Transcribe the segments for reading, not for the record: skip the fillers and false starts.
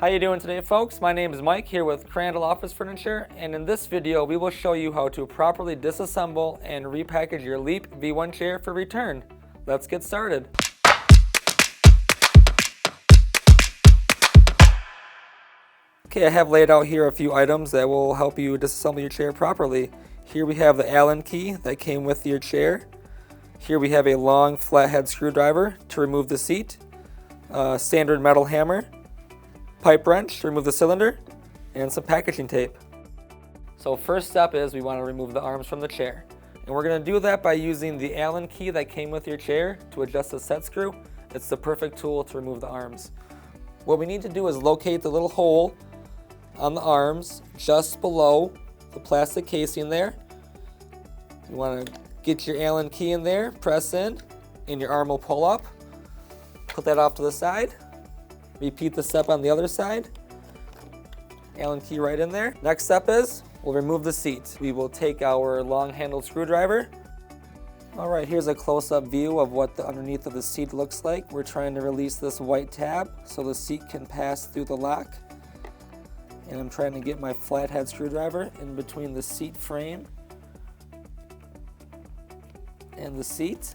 How you doing today, folks? My name is Mike here with Crandall Office Furniture, and in this video we will show you how to properly disassemble and repackage your Leap V1 chair for return. Let's get started. Okay, I have laid out here a few items that will help you disassemble your chair properly. Here we have the Allen key that came with your chair. Here we have a long flathead screwdriver to remove the seat, a standard metal hammer, pipe wrench to remove the cylinder, and some packaging tape. So first step is we want to remove the arms from the chair. And we're going to do that by using the Allen key that came with your chair to adjust the set screw. It's the perfect tool to remove the arms. What we need to do is locate the little hole on the arms just below the plastic casing there. You want to get your Allen key in there, press in, and your arm will pull up. Put that off to the side. Repeat the step on the other side. Allen key right in there. Next step is we'll remove the seat. We will take our long-handled screwdriver. All right, here's a close-up view of what the underneath of the seat looks like. We're trying to release this white tab so the seat can pass through the lock. And I'm trying to get my flathead screwdriver in between the seat frame and the seat.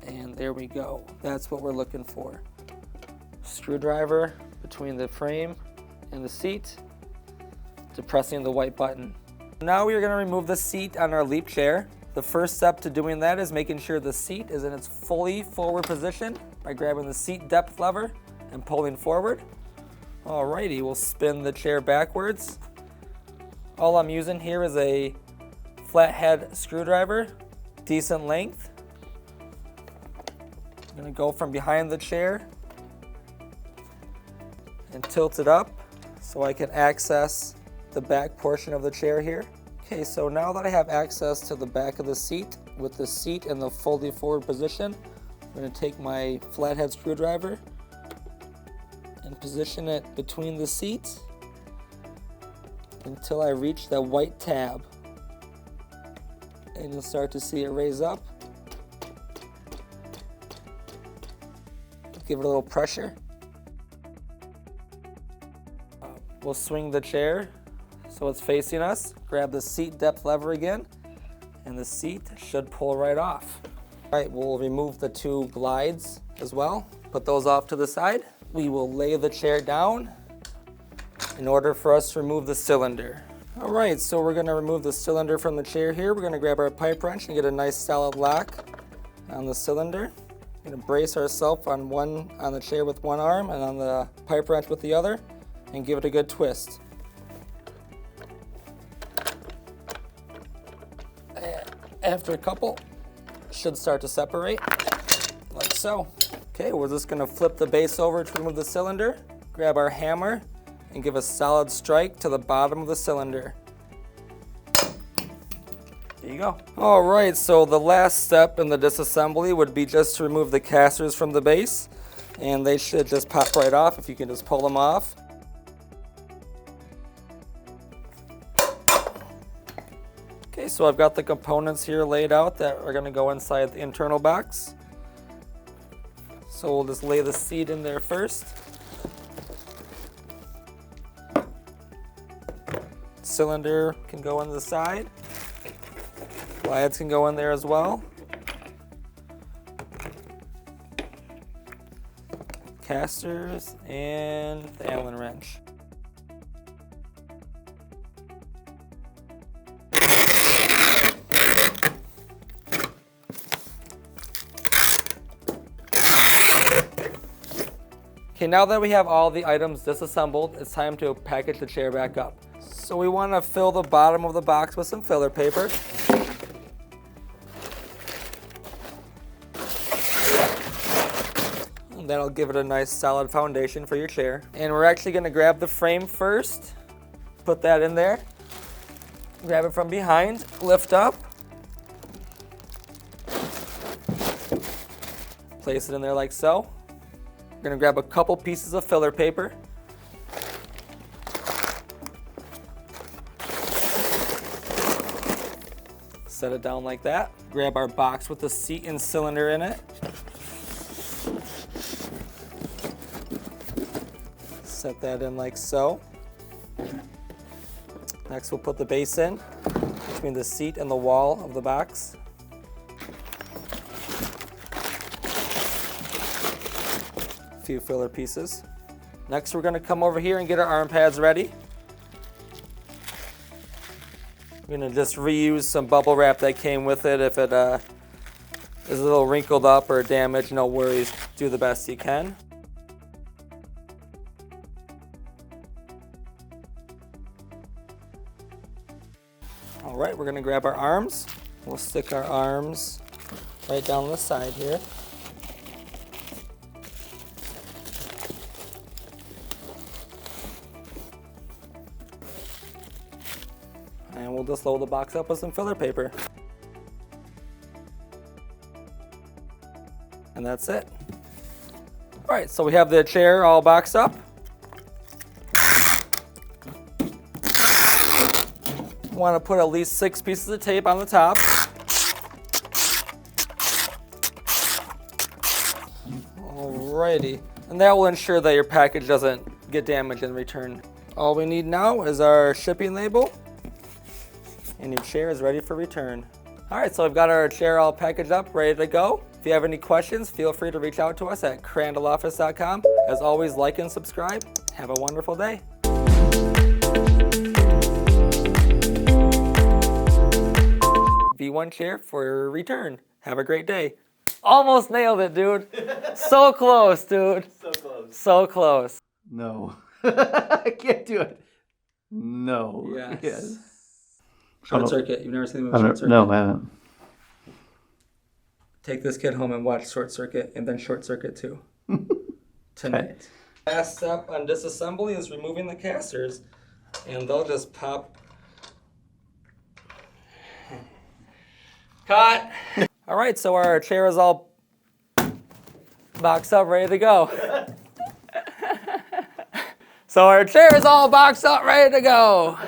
And there we go. That's what we're looking for. Screwdriver between the frame and the seat, depressing the white button. Now we are going to remove the seat on our Leap chair. The first step to doing that is making sure the seat is in its fully forward position by grabbing the seat depth lever and pulling forward. Alrighty, we'll spin the chair backwards. All I'm using here is a flathead screwdriver, decent length. I'm going to go from behind the chair and tilt it up so I can access the back portion of the chair here. Okay, so now that I have access to the back of the seat with the seat in the fully forward position, I'm going to take my flathead screwdriver and position it between the seat until I reach that white tab. And you'll start to see it raise up. Give it a little pressure. We'll swing the chair so it's facing us. Grab the seat depth lever again, and the seat should pull right off. All right, we'll remove the two glides as well. Put those off to the side. We will lay the chair down in order for us to remove the cylinder. All right, so we're going to remove the cylinder from the chair here. We're going to grab our pipe wrench and get a nice solid lock on the cylinder. We're going to brace ourselves on the chair with one arm and on the pipe wrench with the other, and give it a good twist. After a couple, it should start to separate, like so. Okay, we're just going to flip the base over to remove the cylinder, grab our hammer, and give a solid strike to the bottom of the cylinder. There you go. All right, so the last step in the disassembly would be just to remove the casters from the base, and they should just pop right off if you can just pull them off. Okay, so I've got the components here laid out that are going to go inside the internal box. So we'll just lay the seat in there first. Cylinder can go on the side. Glides can go in there as well. Casters and the Allen wrench. Okay, now that we have all the items disassembled, it's time to package the chair back up. So we want to fill the bottom of the box with some filler paper. And that'll give it a nice solid foundation for your chair. And we're actually going to grab the frame first, put that in there, grab it from behind, lift up, place it in there like so. We're going to grab a couple pieces of filler paper. Set it down like that. Grab our box with the seat and cylinder in it. Set that in like so. Next we'll put the base in between the seat and the wall of the box. A few filler pieces. Next we're going to come over here and get our arm pads ready. We're going to just reuse some bubble wrap that came with it. If it is a little wrinkled up or damaged, no worries, do the best you can. All right, we're going to grab our arms. We'll stick our arms right down the side here. And we'll just load the box up with some filler paper. And that's it. All right, so we have the chair all boxed up. Want to put at least 6 pieces of tape on the top. Alrighty, and that will ensure that your package doesn't get damaged in return. All we need now is our shipping label, and your chair is ready for return. All right, so we've got our chair all packaged up, ready to go. If you have any questions, feel free to reach out to us at crandalloffice.com. As always, like and subscribe. Have a wonderful day. V1 chair for return. Have a great day. Almost nailed it, dude. So close, dude. So close. So close. No. I can't do it. No. Yes. Short circuit. You've never seen the movie Short Circuit? No, I haven't. Take this kid home and watch Short Circuit and then Short Circuit 2 tonight. Okay. Last step on disassembly is removing the casters, and they'll just pop. Cut! All right, so our chair is all boxed up, ready to go. So our chair is all boxed up, ready to go.